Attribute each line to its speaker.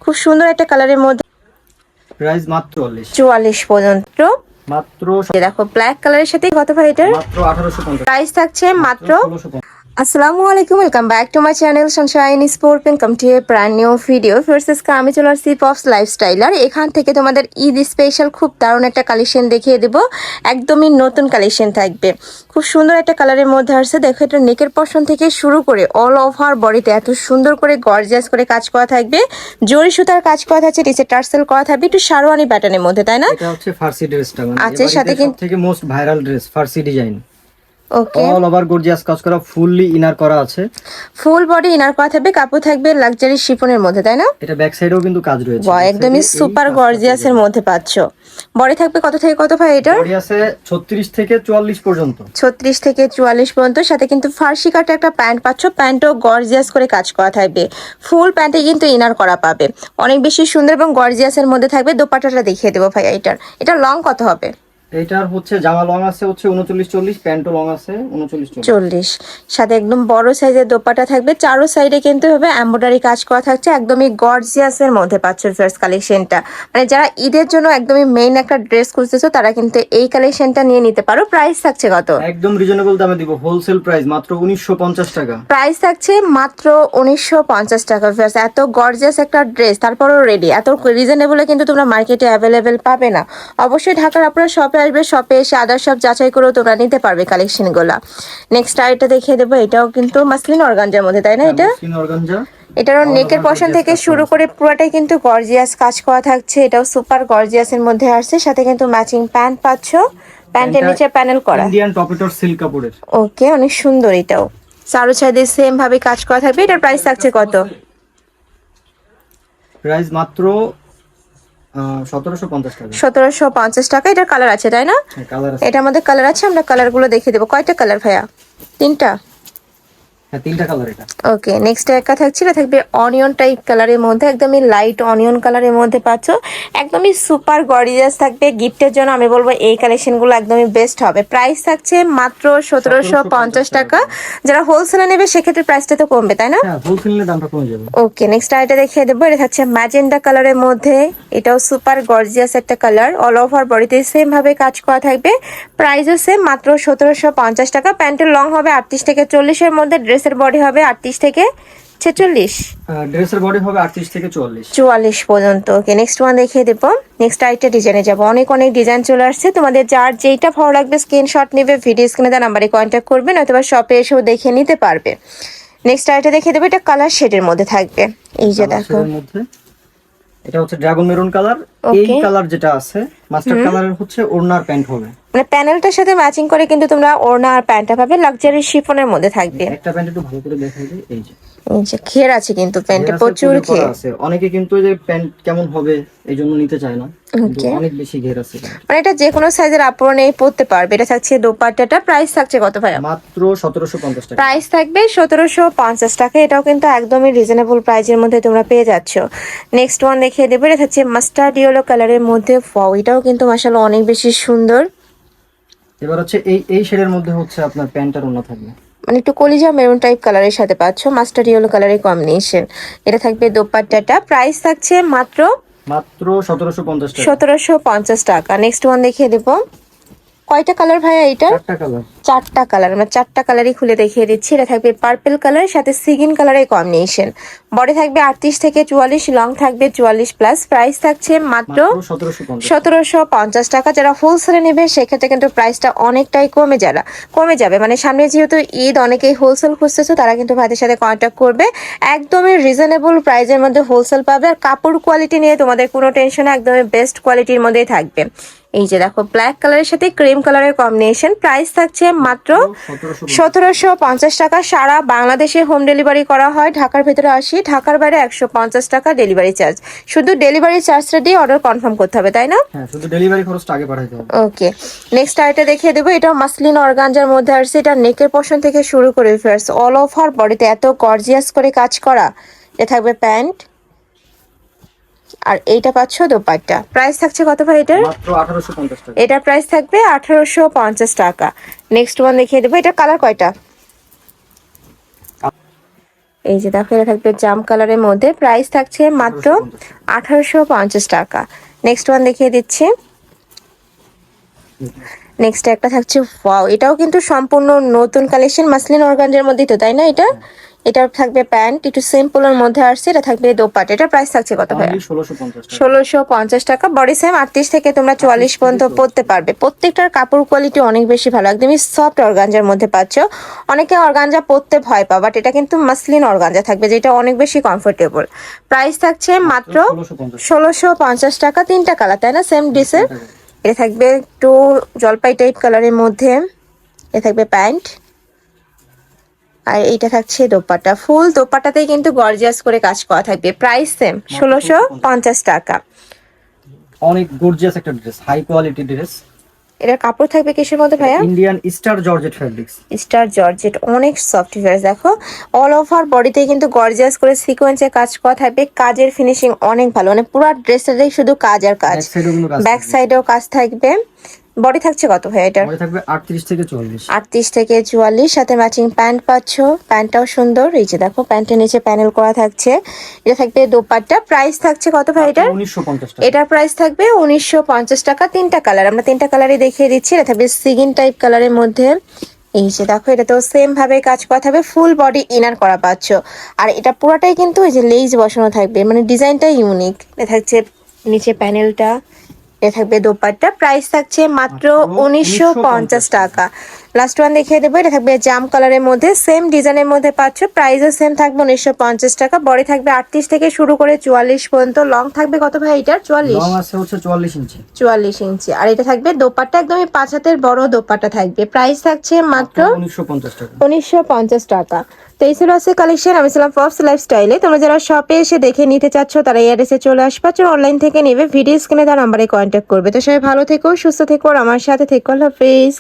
Speaker 1: খুব সুন্দর একটা কালারের মধ্যে,
Speaker 2: প্রাইস মাত্র
Speaker 1: 44 পর্যন্ত।
Speaker 2: মাত্র
Speaker 1: দেখো ব্ল্যাক কালারের সাথে কত ভাই এটার
Speaker 2: মাত্র 1850
Speaker 1: প্রাইস থাকছে মাত্র।
Speaker 2: 1650।
Speaker 1: আসসালামু আলাইকুম, welcome back to my channel Sunshine sport welcome to A brand new video. First আমি চলে আসছি পপস লাইফস্টাইল, আর এখান থেকে তোমাদের ঈদ স্পেশাল খুব দারুণ একটা কালেকশন দেখিয়ে দেবো। একদমই নতুন কালেকশন থাকবে, খুব সুন্দর একটা কালারের মধ্যে আসছে। দেখো এটা নেকের পশন থেকে শুরু করে অল ওভার বডিতে এত সুন্দর করে গর্জিয়াস করে কাজ করা থাকবে, জরি সুতার কাজ করা থাকছে, নিচে টার্সেল করা থাকবে একটু শারওয়ানি প্যাটার্নের মধ্যে, তাই না?
Speaker 2: এটা হচ্ছে ফার্সি ড্রেসটা, মানে
Speaker 1: আচ্ছা, সাথে কিন্তু
Speaker 2: সবথেকে মোস্ট ভাইরাল ড্রেস ফার্সি ডিজাইন।
Speaker 1: ওকে,
Speaker 2: অল ওভার গর্জিয়াস কাজ করা, ফুললি ইনার করা আছে,
Speaker 1: ফুল বডি ইনার করা থাকবে, কাপড় থাকবে লাক্সারি শিফনের মধ্যে, তাই না?
Speaker 2: এটা ব্যাক সাইডেও কিন্তু কাজ রয়েছে।
Speaker 1: বাহ, একদমই সুপার গর্জিয়াসের মধ্যে পাচ্ছো। বডি থাকবে কত থেকে কত ভাই এটা?
Speaker 2: বডি আছে 36 থেকে 44 পর্যন্ত।
Speaker 1: 36 থেকে 44 পর্যন্ত। সাথে কিন্তু ফার্সি কাটে একটা প্যান্ট পাচ্ছো, প্যান্টও গর্জিয়াস করে কাজ করা থাকবে, ফুল প্যান্টে কিন্তু ইনার করা পাবে, অনেক বেশি সুন্দর এবং গর্জিয়াসের মধ্যে থাকবে। দোপাট্টাটা দেখিয়ে দেবো ভাই এটার, এটা লং কত হবে?
Speaker 2: এটার হচ্ছে জামা লং আছে হচ্ছে 39 40, প্যান্টও লং আছে 39 40।
Speaker 1: 40, সাথে একদম বড় সাইজের দোপাট্টা থাকবে, চারো সাইডে কিন্তু হবে এমব্রয়ডারি কাজ করা থাকছে, একদমই গর্জিয়াসের মধ্যে পাচ্ছ ফার্স্ট কালেকশনটা। মানে যারা ঈদের জন্য একদমই মেইন একটা ড্রেস খুঁজতেছো তারা কিন্তু এই কালেকশনটা নিয়ে নিতে পারো। প্রাইস থাকছে কত?
Speaker 2: একদম রিজনেবল দামে দিব, হোলসেল প্রাইস মাত্র 1950 টাকা।
Speaker 1: প্রাইস থাকছে মাত্র 1950 টাকা। এত গর্জিয়াস একটা ড্রেস, তারপরও রেডি, এত রিজনেবলে কিন্তু তোমরা মার্কেটে অ্যাভেলেবেল পাবে না। অবশ্যই ঢাকার আপনারা শপে আসবে, শপে এসে আদার সব যাচাই করেও তোমরা নিতে পারবে কালেকশনগুলো। নেক্সট আরেকটা দেখিয়ে দেবো, এটাও কিন্তু মাসলিন অর্গানজার মধ্যে, তাই না? এটা
Speaker 2: মসলিন অর্গানজা,
Speaker 1: এটারও নেকের পশন থেকে শুরু করে পুরোটাই কিন্তু গর্জিয়াস কাজ করা থাকছে, এটাও সুপার গর্জিয়াসের মধ্যে আসছে। সাথে কিন্তু ম্যাচিং প্যান্ট পাচ্ছো, প্যান্টের নিচে প্যানেল করা
Speaker 2: ইন্ডিয়ান টপেটর সিল্ক কাপড়ের।
Speaker 1: ওকে, অনেক সুন্দর। এটাও চারো সাইডে সেম ভাবে কাজ করা থাকবে। এটার প্রাইস থাকছে কত?
Speaker 2: প্রাইস মাত্র 1750 টাকা।
Speaker 1: 1750 টাকা। এটার কালার আছে, তাই না?
Speaker 2: হ্যাঁ, কালার আছে।
Speaker 1: এটা আমাদের কালার আছে, আমরা কালারগুলো দেখিয়ে দেবো। কয়টা কালার ভাইয়া? তিনটা।
Speaker 2: হ্যাঁ, তিনটা কালার এটা।
Speaker 1: ওকে, নেক্সট একটা থাকছে, এটা থাকবে অনিয়ন টাইপ কালারের মধ্যে, একদমই লাইট অনিয়ন কালারের মধ্যে পাচ্ছ, একদমই সুপার গর্জিয়াস থাকবে। গিফটের জন্য আমি বলবো এই কালেকশনগুলো একদমই বেস্ট হবে। প্রাইস থাকছে মাত্র 1750 টাকা। যারা হোলসেলে নেবে সেক্ষেত্রে প্রাইসটা তো কমবে, তাই না?
Speaker 2: হ্যাঁ, হোলসেলে দামটা কমে যাবে।
Speaker 1: ওকে, নেক্সট আইটা দেখিয়ে দেবো, এটা থাকছে ম্যাজেন্ডা কালারের মধ্যে, এটাও সুপার গর্জিয়াস একটা কালার, অল ওভার বডিতে সেম ভাবে কাজ করা থাকবে, প্রাইসও সেম মাত্র 1750 টাকা। প্যান্টের লং হবে 38 থেকে 40 এর মধ্যে, ড্রেসের বডি হবে 38 থেকে 46,
Speaker 2: ড্রেসের বডি হবে 38 থেকে 44।
Speaker 1: 44 পর্যন্ত। ওকে, নেক্সট ওয়ান দেখিয়ে দেবো। নেক্সট আরেকটা ডিজাইনে যাবো, অনেক অনেক ডিজাইন চলে আসছে, তোমাদের যার যেইটা ভালো লাগবে স্ক্রিনশট নেবে, ভিডিও স্ক্রিনে দেওয়া নাম্বারে কন্ট্যাক্ট করবে, নয়তো শপে এসেও দেখে নিতে পারবে। নেক্সট আরেকটা দেখিয়ে দেবো, এটা কালার শেডের মধ্যে থাকবে, এই যে দেখো,
Speaker 2: এটা হচ্ছে ড্রাগন মেরুন কালার। এই কালার যেটা আছে মাস্টার কালারের হচ্ছে ওড়নার প্যান্ট হবে,
Speaker 1: মানে প্যানেলটার সাথে ম্যাচিং করে কিন্তু তোমরা ওড়না আর প্যান্টটা পাবে, লাক্সারি শিফনের মধ্যে থাকবে।
Speaker 2: একটা প্যান্ট একটু ভালো করে দেখাই দিই, এই যে
Speaker 1: ঘের আছে কিন্তু প্যান্টে প্রচুর ঘের
Speaker 2: আছে। অনেকে কিন্তু এই যে প্যান্ট কেমন হবে এই জন্য নিতে চায় না, কিন্তু অনেক বেশি ঘের আছে।
Speaker 1: মানে এটা যে কোনো সাইজের আপর নেই পরতে পারবে। এটা থাকছে দোপাট্টাটা, প্রাইস থাকছে কত ভাইয়া?
Speaker 2: মাত্র 1750 টাকা।
Speaker 1: প্রাইস থাকবে 1750 টাকা। এটাও কিন্তু একদমই রিজনেবল প্রাইসের মধ্যে তোমরা পেয়ে যাচ্ছ। নেক্সট ওয়ান দেখিয়ে দেবো, এটা থাকছে মাস্টার্ড ইয়েলো কালারের মধ্যে, এটাও কিন্তু মাশাআল্লাহ অনেক বেশি সুন্দর।
Speaker 2: এবার হচ্ছে এই শেডের মধ্যে হচ্ছে আপনার প্যান্টার ওড়না থাকবে,
Speaker 1: মানে একটু কলিজা মেরুন টাইপ কালারের সাথে পাচ্ছ, মাস্টার্ড ইয়েলো কালারের কম্বিনেশন। এটা থাকবে দোপাট্টাটা, প্রাইস থাকছে মাত্র
Speaker 2: 1750 টাকা।
Speaker 1: 1750 টাকা। নেক্সট ওয়ান দেখিয়ে দেবো, কয়টা কালার ভাইয়া এটা?
Speaker 2: চারটা কালার।
Speaker 1: চারটা কালার, আমরা চারটা কালারই খুলে দেখিয়ে দিচ্ছি। এটা থাকবে পার্পল কালারের সাথে সিগিন কালারের কম্বিনেশন, বডি থাকবে 38 থেকে 44, লং থাকবে 44 প্লাস। প্রাইস থাকছে মাত্র 1750 টাকা। যারা হোলসেলে নেবে সেক্ষেত্রে কিন্তু প্রাইসটা অনেকটাই কমে যাবে। মানে সামনে যেহেতু ঈদ, অনেকেই হোলসেল খুঁজতেছো, তারা কিন্তু ভাইদের সাথে কন্ট্যাক্ট করবে, একদমই রিজনেবল প্রাইসের মধ্যে হোলসেল পাবে। আর কাপড় কোয়ালিটি নিয়ে তোমাদের কোনো টেনশন, একদমই বেস্ট কোয়ালিটির মধ্যেই থাকবে। এই যে দেখো ব্ল্যাক কালারের সাথে ক্রিম কালারের কম্বিনেশন, প্রাইস থাকছে মাত্র 1750 টাকা। সারা বাংলাদেশে হোম ডেলিভারি করা হয়, ঢাকার ভেতরে 80, ঢাকার বাইরে 150 টাকা ডেলিভারি চার্জ। শুধু ডেলিভারি চার্জটা দিয়ে অর্ডার কনফার্ম করতে হবে, তাই না?
Speaker 2: হ্যাঁ, শুধু ডেলিভারি খরচটা আগে পাঠাইতে হবে।
Speaker 1: ওকে, নেক্সট আইটা দেখিয়ে দেবো, এটাও মাসলিন অর্গানজার মধ্যে আসছে। এটা নেকের পশন থেকে শুরু করে ফার্স্ট অল ওভার বডিতে এত গর্জিয়াস করে কাজ করা। এটা থাকবে প্যান্ট, আর এইটা পাচ্ছ দোপাট্টা। প্রাইস থাকছে কত ভাই এটার?
Speaker 2: মাত্র 1850 টাকা।
Speaker 1: এটার প্রাইস থাকবে 1850 টাকা। নেক্সট ওয়ান দেখিয়ে দেবো, এটা কালার কয়টা? এই যে দেখো এটা থাকবে জাম কালারের মধ্যে, প্রাইস থাকছে মাত্র 1850 টাকা। নেক্সট ওয়ান দেখিয়ে দিচ্ছি। নেক্সট একটা থাকছে, ওয়াও, এটাও কিন্তু সম্পূর্ণ নতুন কালেকশন, মাসলিন অর্গানজার মধ্যে, তো তাই না? এটা থাকবে প্যান্ট, একটু সিম্পলের মধ্যে আসছে। এটা থাকবে দোপাট্টা। এটা প্রাইস থাকছে কত ভাই? 1650 টাকা। বডি সাইজ 38 থেকে তোমরা 44 পর্যন্ত পরতে পারবে। প্রত্যেকটার কাপড় কোয়ালিটি অনেক বেশি ভালো, একদমই সফট অর্গানজার মধ্যে পাচ্ছ। অনেকে অর্গানজা পরতে ভয় পাও, বাট এটা কিন্তু মাসলিন অর্গানজা থাকবে, যেটা অনেক বেশি কমফোর্টেবল। প্রাইস থাকছে মাত্র 1650 টাকা। 3টা কালার, তাই না? সেম ডিসের। এটা থাকবে একটু জলপাই টাইপ কালারের মধ্যে। এটা থাকবে প্যান্ট, আর এইটা থাকছে দোপাট্টা। ফুল দোপাট্টাতেই কিন্তু গর্জিয়াস করে কাজ করা থাকবে। প্রাইস সেম 1650 টাকা।
Speaker 2: অনেক গর্জিয়াস একটা ড্রেস, হাই কোয়ালিটি ড্রেস।
Speaker 1: এটার কাপড় থাকবে কিসের মধ্যে ভাইয়া?
Speaker 2: Indian star georgette fabrics.
Speaker 1: Star georgette, অনেক সফট ফেব্রিক্স। দেখো অল ওভার বডিতে কিন্তু গর্জিয়াস করে সিকোয়েন্সে কাজ করা থাকবে। কাজের ফিনিশিং অনেক ভালো, মানে পুরো ড্রেসটাতেই শুধু কাজ আর কাজ। ব্যাক সাইডেও কাজ থাকবে। বডি থাকছে কত ভাই এটার?
Speaker 2: বডি থাকবে 38 থেকে 44।
Speaker 1: 38 থেকে 44, সাথে ম্যাচিং প্যান্ট পাচ্ছ। প্যান্টটাও সুন্দর, এই যে দেখো প্যান্টের নিচে প্যানেল করা থাকছে। এটা থাকবে দোপাট্টা। প্রাইস থাকছে কত ভাই এটার?
Speaker 2: 1950 টাকা।
Speaker 1: এটার প্রাইস থাকবে 1950 টাকা। 3টা কালার, আমরা 3টা কালারই দেখিয়ে দিচ্ছি। এটা থাকবে সিগিন টাইপ কালারের মধ্যে। এই যে দেখো এটা তো সেম ভাবে কাজ করা থাকবে, ফুল বডি ইনার করা পাচ্ছ। আর এটা পুরোটাই কিন্তু এই যে লেজ বসানো থাকবে, মানে ডিজাইনটা ইউনিক। এটা থাকছে নিচে প্যানেলটা। এটা থাকবে দোপাট্টা। প্রাইস থাকছে মাত্র 1950 টাকা। লাস্ট ওয়ান দেখিয়ে দেবো। এটা থাকবে জাম কালারের মধ্যে, সেম ডিজাইনের মধ্যে পাচ্ছ। প্রাইসও সেম থাকবে 1950 টাকা। বডি থাকবে 38 থেকে শুরু করে 44 পর্যন্ত। লং থাকবে কত ভাই এটার? 44।
Speaker 2: লং আছে হচ্ছে 44 ইঞ্চি।
Speaker 1: 44 ইঞ্চি। আর এটা থাকবে দোপাট্টা, একদমই 5 হাতের বড় দোপাট্টা থাকবে। প্রাইস থাকছে মাত্র
Speaker 2: 1950 টাকা।
Speaker 1: 1950 টাকা। তো এই ছিল আছে কালেকশন। আমি ছিলাম ফবস লাইফস্টাইলে। তোমরা যারা শপে এসে দেখে নিতে চাচ্ছ তারা এই অ্যাড্রেসে চলে আসবা, অনলাইন থেকে নেবে ভিডিও স্ক্রিনে তার নাম্বারে কন্ট্যাক্ট করবে। তো সবাই ভালো থেকো, সুস্থ থেকো, আর আমার সাথে থেকো। আল্লাহ হাফেজ।